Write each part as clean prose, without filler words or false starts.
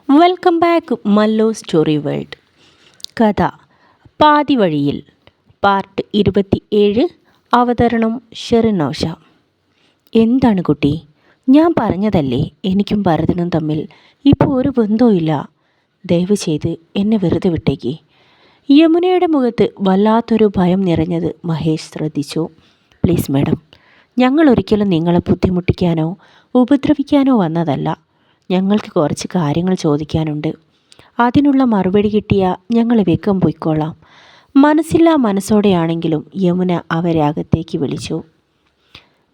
Welcome back മല്ലോ story world. കഥ പാതി വഴിയിൽ, പാർട്ട് 27. അവതരണം ഷെറിനോഷ. എന്താണ് കുട്ടി, ഞാൻ പറഞ്ഞതല്ലേ എനിക്കും ഭരതനും തമ്മിൽ ഇപ്പോൾ ഒരു ബന്ധവുമില്ല. ദയവ് ചെയ്ത് എന്നെ വെറുതെ വിട്ടേക്ക്. യമുനയുടെ മുഖത്ത് വല്ലാത്തൊരു ഭയം നിറഞ്ഞത് മഹേഷ് ശ്രദ്ധിച്ചു. പ്ലീസ് മാഡം, ഞങ്ങൾ ഒരിക്കലും നിങ്ങളെ ബുദ്ധിമുട്ടിക്കാനോ ഉപദ്രവിക്കാനോ വന്നതല്ല. ഞങ്ങൾക്ക് കുറച്ച് കാര്യങ്ങൾ ചോദിക്കാനുണ്ട്. അതിനുള്ള മറുപടി കിട്ടിയാൽ ഞങ്ങൾ വേഗം പോയിക്കോളാം. മനസ്സില്ലാ മനസ്സോടെയാണെങ്കിലും യമുന അവരെ അകത്തേക്ക് വിളിച്ചു.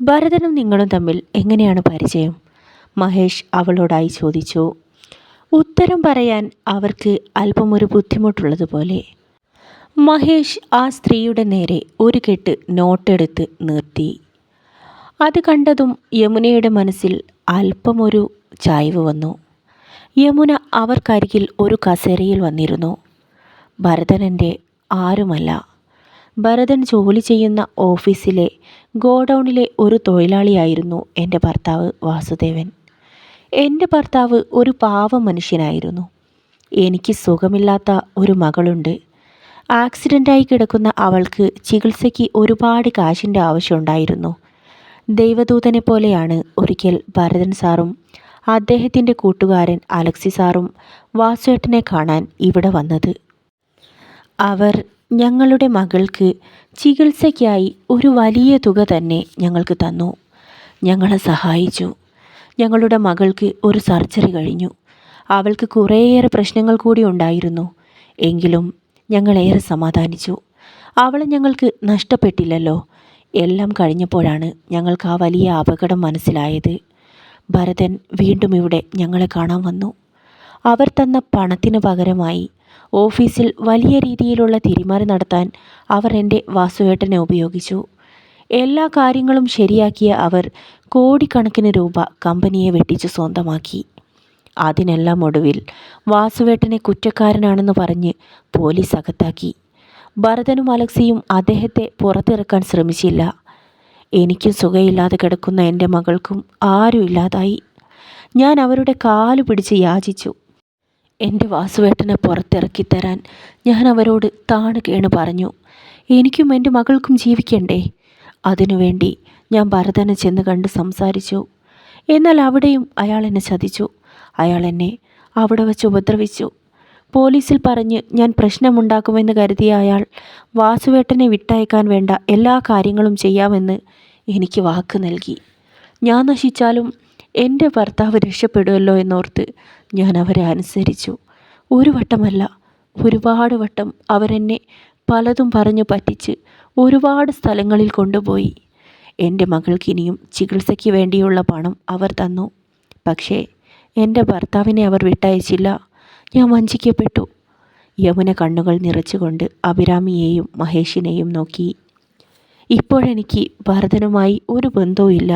ഭരതനും നിങ്ങളും തമ്മിൽ എങ്ങനെയാണ് പരിചയം? മഹേഷ് അവളോടായി ചോദിച്ചു. ഉത്തരം പറയാൻ അവർക്ക് അല്പമൊരു ബുദ്ധിമുട്ടുള്ളതുപോലെ. മഹേഷ് ആ സ്ത്രീയുടെ നേരെ ഒരു കെട്ട് നോട്ടെടുത്ത് നിർത്തി. അത് കണ്ടതും യമുനയുടെ മനസ്സിൽ അല്പമൊരു ചായ്വ് വന്നു. യമുന അവർക്കരികിൽ ഒരു കസേരയിൽ വന്നിരുന്നു. ഭരതൻ എൻ്റെ ആരുമല്ല. ഭരതൻ ജോലി ചെയ്യുന്ന ഓഫീസിലെ ഗോഡൗണിലെ ഒരു തൊഴിലാളിയായിരുന്നു എൻ്റെ ഭർത്താവ് വാസുദേവൻ. എൻ്റെ ഭർത്താവ് ഒരു പാവം മനുഷ്യനായിരുന്നു. എനിക്ക് സുഖമില്ലാത്ത ഒരു മകളുണ്ട്. ആക്സിഡൻ്റായി കിടക്കുന്ന അവൾക്ക് ചികിത്സയ്ക്ക് ഒരുപാട് കാശിൻ്റെ ആവശ്യമുണ്ടായിരുന്നു. ദൈവദൂതനെ പോലെയാണ് ഒരിക്കൽ ഭരതൻ സാറും അദ്ദേഹത്തിൻ്റെ കൂട്ടുകാരൻ അലക്സി സാറും വാസുവേട്ടനെ കാണാൻ ഇവിടെ വന്നത്. അവർ ഞങ്ങളുടെ മകൾക്ക് ചികിത്സയ്ക്കായി ഒരു വലിയ തുക തന്നെ ഞങ്ങൾക്ക് തന്നു. ഞങ്ങളെ സഹായിച്ചു. ഞങ്ങളുടെ മകൾക്ക് ഒരു സർജറി കഴിഞ്ഞു. അവൾക്ക് കുറേയേറെ പ്രശ്നങ്ങൾ കൂടി ഉണ്ടായിരുന്നു. എങ്കിലും ഞങ്ങളേറെ സമാധാനിച്ചു. അവളെ ഞങ്ങൾക്ക് നഷ്ടപ്പെട്ടില്ലല്ലോ. എല്ലാം കഴിഞ്ഞപ്പോഴാണ് ഞങ്ങൾക്ക് ആ വലിയ അപകടം മനസ്സിലായത്. ഭരതൻ വീണ്ടും ഇവിടെ ഞങ്ങളെ കാണാൻ വന്നു. അവർ തന്ന പണത്തിന് പകരമായി ഓഫീസിൽ വലിയ രീതിയിലുള്ള തിരിമറി നടത്താൻ അവർ എൻ്റെ വാസുവേട്ടനെ ഉപയോഗിച്ചു. എല്ലാ കാര്യങ്ങളും ശരിയാക്കിയ അവർ കോടിക്കണക്കിന് രൂപ കമ്പനിയെ വെട്ടിച്ച് സ്വന്തമാക്കി. അതിനെല്ലാം ഒടുവിൽ വാസുവേട്ടനെ കുറ്റക്കാരനാണെന്ന് പറഞ്ഞ് പോലീസ് അകത്താക്കി. ഭരതനും അലക്സിയും അദ്ദേഹത്തെ പുറത്തിറക്കാൻ ശ്രമിച്ചില്ല. എനിക്കും സുഖമില്ലാതെ കിടക്കുന്ന എൻ്റെ മകൾക്കും ആരും ഇല്ലാതായി. ഞാൻ അവരുടെ കാല് പിടിച്ച് യാചിച്ചു. എൻ്റെ വാസുവേട്ടനെ പുറത്തിറക്കിത്തരാൻ ഞാൻ അവരോട് താണു കേണ് പറഞ്ഞു. എനിക്കും എൻ്റെ മകൾക്കും ജീവിക്കണ്ടേ. അതിനുവേണ്ടി ഞാൻ ഭരതനെ ചെന്ന് കണ്ട് സംസാരിച്ചു. എന്നാൽ അവിടെയും അയാൾ എന്നെ ചതിച്ചു. അയാൾ എന്നെ അവിടെ വച്ച് ഉപദ്രവിച്ചു. പോലീസിൽ പറഞ്ഞ് ഞാൻ പ്രശ്നമുണ്ടാക്കുമെന്ന് കരുതിയ അയാൾ വാസുവേട്ടനെ വിട്ടയക്കാൻ വേണ്ട എല്ലാ കാര്യങ്ങളും ചെയ്യാമെന്ന് എനിക്ക് വാക്ക് നൽകി. ഞാൻ നശിച്ചാലും എൻ്റെ ഭർത്താവ് രക്ഷപ്പെടുമല്ലോ എന്നോർത്ത് ഞാൻ അവരെ അനുസരിച്ചു. ഒരു വട്ടമല്ല, ഒരുപാട് വട്ടം അവരെന്നെ പലതും പറഞ്ഞു പറ്റിച്ച് ഒരുപാട് സ്ഥലങ്ങളിൽ കൊണ്ടുപോയി. എൻ്റെ മകൾക്കിനിയും ചികിത്സയ്ക്ക് വേണ്ടിയുള്ള പണം അവർ തന്നു. പക്ഷേ എൻ്റെ ഭർത്താവിനെ അവർ വിട്ടയച്ചില്ല. ഞാൻ വഞ്ചിക്കപ്പെട്ടു. യമുന കണ്ണുകൾ നിറച്ചുകൊണ്ട് അഭിരാമിയെയും മഹേഷിനെയും നോക്കി. ഇപ്പോഴെനിക്ക് ഭരതനുമായി ഒരു ബന്ധവുമില്ല.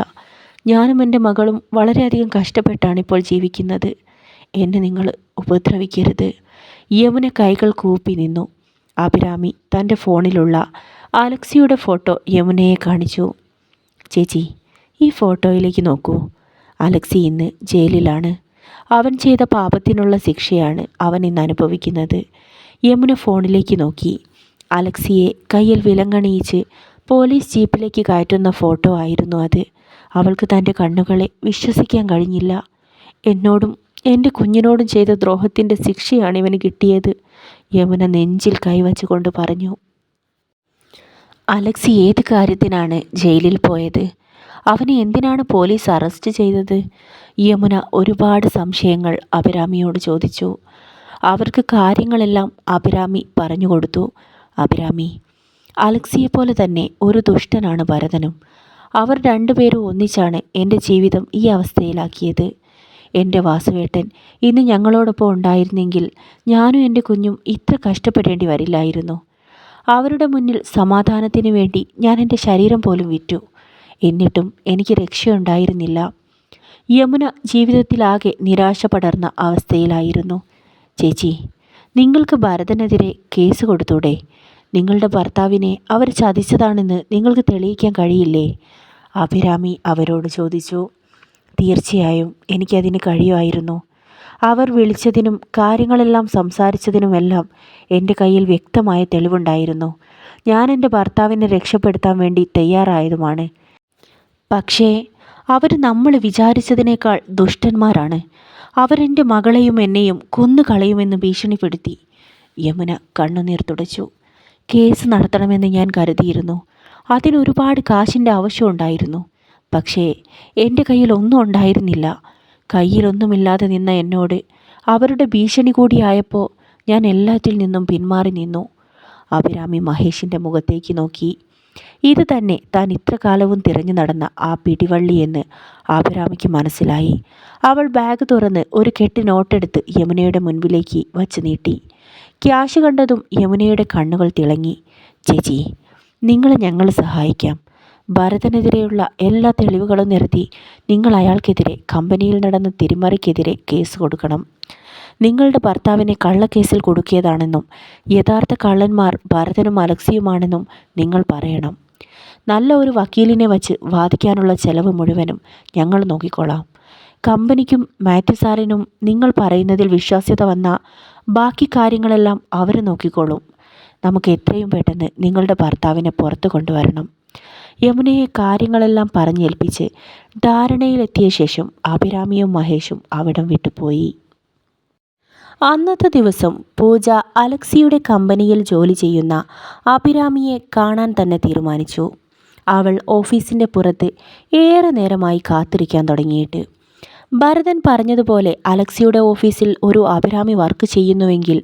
ഞാനും എൻ്റെ മകളും വളരെയധികം കഷ്ടപ്പെട്ടാണ് ഇപ്പോൾ ജീവിക്കുന്നത്. എന്നെ നിങ്ങൾ ഉപദ്രവിക്കരുത്. യമുന കൈകൾ കൂപ്പി നിന്നു. അഭിരാമി തൻ്റെ ഫോണിലുള്ള അലക്സിയുടെ ഫോട്ടോ യമുനയെ കാണിച്ചു. ചേച്ചി, ഈ ഫോട്ടോയിലേക്ക് നോക്കൂ. അലക്സി ഇന്ന് ജയിലിലാണ്. അവൻ ചെയ്ത പാപത്തിനുള്ള ശിക്ഷയാണ് അവൻ ഇന്ന് അനുഭവിക്കുന്നത്. യമുന ഫോണിലേക്ക് നോക്കി. അലക്സിയെ കയ്യിൽ വിലങ്ങണിയിച്ച് പോലീസ് ജീപ്പിലേക്ക് കയറ്റുന്ന ഫോട്ടോ ആയിരുന്നു അത്. അവൾക്ക് തൻ്റെ കണ്ണുകളെ വിശ്വസിക്കാൻ കഴിഞ്ഞില്ല. എന്നോടും എൻ്റെ കുഞ്ഞിനോടും ചെയ്ത ദ്രോഹത്തിൻ്റെ ശിക്ഷയാണ് ഇവന് കിട്ടിയത്. യമുന നെഞ്ചിൽ കൈവച്ചുകൊണ്ട് പറഞ്ഞു. അലക്സി ഏത് കാര്യത്തിനാണ് ജയിലിൽ പോയത്? അവനെ എന്തിനാണ് പോലീസ് അറസ്റ്റ് ചെയ്തത്? യമുന ഒരുപാട് സംശയങ്ങൾ അഭിരാമിയോട് ചോദിച്ചു. അവർക്ക് കാര്യങ്ങളെല്ലാം അഭിരാമി പറഞ്ഞു കൊടുത്തു. അഭിരാമി, അലക്സിയെപ്പോലെ തന്നെ ഒരു ദുഷ്ടനാണ് ഭരതനും. അവർ രണ്ടുപേരും ഒന്നിച്ചാണ് എൻ്റെ ജീവിതം ഈ അവസ്ഥയിലാക്കിയത്. എൻ്റെ വാസുവേട്ടൻ ഇന്ന് ഞങ്ങളോടൊപ്പം ഉണ്ടായിരുന്നെങ്കിൽ ഞാനും എൻ്റെ കുഞ്ഞും ഇത്ര കഷ്ടപ്പെടേണ്ടി വരില്ലായിരുന്നു. അവരുടെ മുന്നിൽ സമാധാനത്തിന് വേണ്ടി ഞാൻ എൻ്റെ ശരീരം പോലും വിറ്റു. എന്നിട്ടും എനിക്ക് രക്ഷയുണ്ടായിരുന്നില്ല. യമുന ജീവിതത്തിലാകെ നിരാശ പടർന്ന അവസ്ഥയിലായിരുന്നു. ചേച്ചി, നിങ്ങൾക്ക് ഭരതനെതിരെ കേസ് കൊടുത്തൂടെ? നിങ്ങളുടെ ഭർത്താവിനെ അവർ ചതിച്ചതാണെന്ന് നിങ്ങൾക്ക് തെളിയിക്കാൻ കഴിയില്ലേ? അഭിരാമി അവരോട് ചോദിച്ചു. തീർച്ചയായും എനിക്കതിന് കഴിയുമായിരുന്നു. അവർ വിളിച്ചതിനും കാര്യങ്ങളെല്ലാം സംസാരിച്ചതിനുമെല്ലാം എൻ്റെ കയ്യിൽ വ്യക്തമായ തെളിവുണ്ടായിരുന്നു. ഞാൻ എൻ്റെ ഭർത്താവിനെ രക്ഷപ്പെടുത്താൻ വേണ്ടി തയ്യാറായതുമാണ്. പക്ഷേ അവർ നമ്മൾ വിചാരിച്ചതിനേക്കാൾ ദുഷ്ടന്മാരാണ്. അവരെൻ്റെ മകളെയും എന്നെയും കൊന്നുകളയുമെന്ന് ഭീഷണിപ്പെടുത്തി. യമുന കണ്ണുനീർ തുടച്ചു. കേസ് നടത്തണമെന്ന് ഞാൻ കരുതിയിരുന്നു. അതിനൊരുപാട് കാശിൻ്റെ ആവശ്യമുണ്ടായിരുന്നു. പക്ഷേ എൻ്റെ കയ്യിൽ ഒന്നും ഉണ്ടായിരുന്നില്ല. കയ്യിലൊന്നുമില്ലാതെ നിന്ന എന്നോട് അവരുടെ ഭീഷണി കൂടിയായപ്പോൾ ഞാൻ എല്ലാത്തിൽ നിന്നും പിന്മാറി നിന്നു. അഭിരാമി മഹേഷിൻ്റെ മുഖത്തേക്ക് നോക്കി. ഇത് തന്നെ താൻ ഇത്ര കാലവും തിരഞ്ഞു നടന്ന ആ പിടിവള്ളി എന്ന് അഭിരാമിക്ക് മനസ്സിലായി. അവൾ ബാഗ് തുറന്ന് ഒരു കെട്ട് നോട്ടെടുത്ത് യമുനയുടെ മുൻപിലേക്ക് വച്ച് നീട്ടി. ക്യാഷ് കണ്ടതും യമുനയുടെ കണ്ണുകൾ തിളങ്ങി. ചേച്ചി, നിങ്ങളെ ഞങ്ങൾ സഹായിക്കാം. ഭരതനെതിരെയുള്ള എല്ലാ തെളിവുകളും നിരത്തി നിങ്ങൾ അയാൾക്കെതിരെ കമ്പനിയിൽ നടന്ന തിരിമറിക്കെതിരെ കേസ് കൊടുക്കണം. നിങ്ങളുടെ ഭർത്താവിനെ കള്ളക്കേസിൽ കുടുക്കിയതാണെന്നും യഥാർത്ഥ കള്ളന്മാർ ഭരതനും അലക്സിയുമാണെന്നും നിങ്ങൾ പറയണം. നല്ല ഒരു വക്കീലിനെ വച്ച് വാദിക്കാനുള്ള ചെലവ് മുഴുവനും ഞങ്ങൾ നോക്കിക്കോളാം. കമ്പനിക്കും മാത്യു സാറിനും നിങ്ങൾ പറയുന്നതിൽ വിശ്വാസ്യത വന്ന ബാക്കി കാര്യങ്ങളെല്ലാം അവർ നോക്കിക്കോളും. നമുക്ക് എത്രയും പെട്ടെന്ന് നിങ്ങളുടെ ഭർത്താവിനെ പുറത്തു കൊണ്ടുവരണം. യമുനയെ കാര്യങ്ങളെല്ലാം പറഞ്ഞേൽപ്പിച്ച് ധാരണയിലെത്തിയ ശേഷം അഭിരാമിയും മഹേഷും അവിടം വിട്ടുപോയി. അന്നത്തെ ദിവസം പൂജ അലക്സിയുടെ കമ്പനിയിൽ ജോലി ചെയ്യുന്ന അഭിരാമിയെ കാണാൻ തന്നെ തീരുമാനിച്ചു. അവൾ ഓഫീസിൻ്റെ പുറത്ത് ഏറെ നേരമായി കാത്തിരിക്കാൻ തുടങ്ങിയിട്ട്. ഭരതൻ പറഞ്ഞതുപോലെ അലക്സിയുടെ ഓഫീസിൽ ഒരു അഭിരാമി വർക്ക് ചെയ്യുന്നുവെങ്കിൽ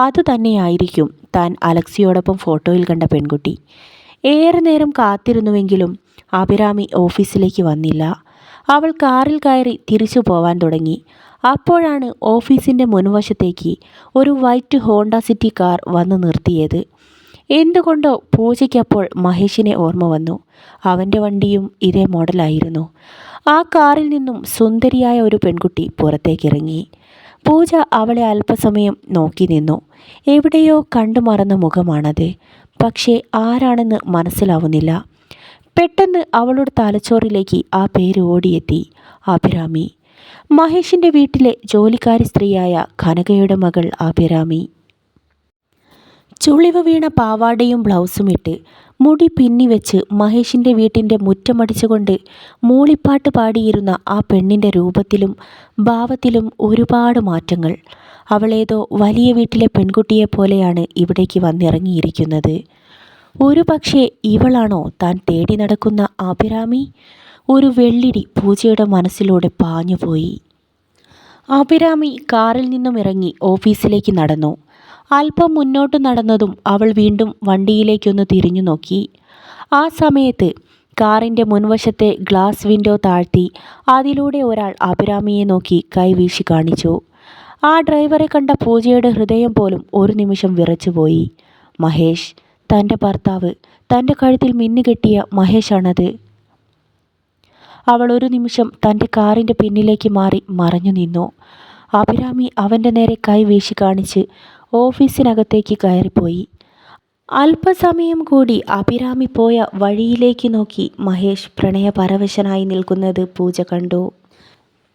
അതുതന്നെയായിരിക്കും താൻ അലക്സിയോടൊപ്പം ഫോട്ടോയിൽ കണ്ട പെൺകുട്ടി. ഏറെ നേരം കാത്തിരുന്നുവെങ്കിലും അഭിരാമി ഓഫീസിലേക്ക് വന്നില്ല. അവൾ കാറിൽ കയറി തിരിച്ചു പോവാൻ തുടങ്ങി. അപ്പോഴാണ് ഓഫീസിൻ്റെ മുൻവശത്തേക്ക് ഒരു വൈറ്റ് ഹോണ്ട സിറ്റി കാർ വന്ന് നിർത്തിയത്. എന്തുകൊണ്ടോ പൂജയ്ക്കപ്പോൾ മഹേഷിനെ ഓർമ്മ വന്നു. അവൻ്റെ വണ്ടിയും ഇതേ മോഡലായിരുന്നു. ആ കാറിൽ നിന്നും സുന്ദരിയായ ഒരു പെൺകുട്ടി പുറത്തേക്കിറങ്ങി. പൂജ അവളെ അല്പസമയം നോക്കി നിന്നു. എവിടെയോ കണ്ടു മറന്ന മുഖമാണത്. പക്ഷേ ആരാണെന്ന് മനസ്സിലാവുന്നില്ല. പെട്ടെന്ന് അവളുടെ തലച്ചോറിലേക്ക് ആ പേര് ഓടിയെത്തി. അഭിരാമി. മഹേഷിൻ്റെ വീട്ടിലെ ജോലിക്കാരി സ്ത്രീയായ കനകയുടെ മകൾ അഭിരാമി. ചുളിവ് വീണ പാവാടയും ബ്ലൗസും ഇട്ട് മുടി പിന്നിവെച്ച് മഹേഷിൻ്റെ വീട്ടിൻ്റെ മുറ്റമടിച്ചുകൊണ്ട് മൂളിപ്പാട്ട് പാടിയിരുന്ന ആ പെണ്ണിൻ്റെ രൂപത്തിലും ഭാവത്തിലും ഒരുപാട് മാറ്റങ്ങൾ. അവളേതോ വലിയ വീട്ടിലെ പെൺകുട്ടിയെ പോലെയാണ് ഇവിടേക്ക് വന്നിറങ്ങിയിരിക്കുന്നത്. ഒരു പക്ഷേ ഇവളാണോ താൻ തേടി നടക്കുന്ന അഭിരാമി? ഒരു വെള്ളിടി പൂജയുടെ മനസ്സിലൂടെ പാഞ്ഞുപോയി. അഭിരാമി കാറിൽ നിന്നും ഇറങ്ങി ഓഫീസിലേക്ക് നടന്നു. അല്പം മുന്നോട്ട് നടന്നതും അവൾ വീണ്ടും വണ്ടിയിലേക്കൊന്ന് തിരിഞ്ഞു നോക്കി. ആ സമയത്ത് കാറിൻ്റെ മുൻവശത്തെ ഗ്ലാസ് വിൻഡോ താഴ്ത്തി അതിലൂടെ ഒരാൾ അഭിരാമിയെ നോക്കി കൈവീശി കാണിച്ചു. ആ ഡ്രൈവറെ കണ്ട പൂജയുടെ ഹൃദയം പോലും ഒരു നിമിഷം വിറച്ചുപോയി. മഹേഷ്, തൻ്റെ ഭർത്താവ്, തൻ്റെ കഴുത്തിൽ മിന്നുകെട്ടിയ മഹേഷാണത്. അവൾ ഒരു നിമിഷം തൻ്റെ കാറിൻ്റെ പിന്നിലേക്ക് മാറി മറഞ്ഞു നിന്നു. അഭിരാമി അവൻ്റെ നേരെ കൈ വീശി കാണിച്ച് ഓഫീസിനകത്തേക്ക് കയറിപ്പോയി. അല്പസമയം കൂടി അഭിരാമി പോയ വഴിയിലേക്ക് നോക്കി മഹേഷ് പ്രണയപരവശനായി നിൽക്കുന്നത് പൂജ കണ്ടു.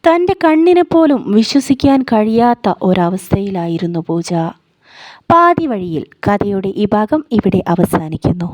തൻ്റെ കണ്ണിനെ പോലും വിശ്വസിക്കാൻ കഴിയാത്ത ഒരവസ്ഥയിലായിരുന്നു പൂജ. പാതി വഴിയിൽ കഥയുടെ ഈ ഭാഗം ഇവിടെ അവസാനിക്കുന്നു.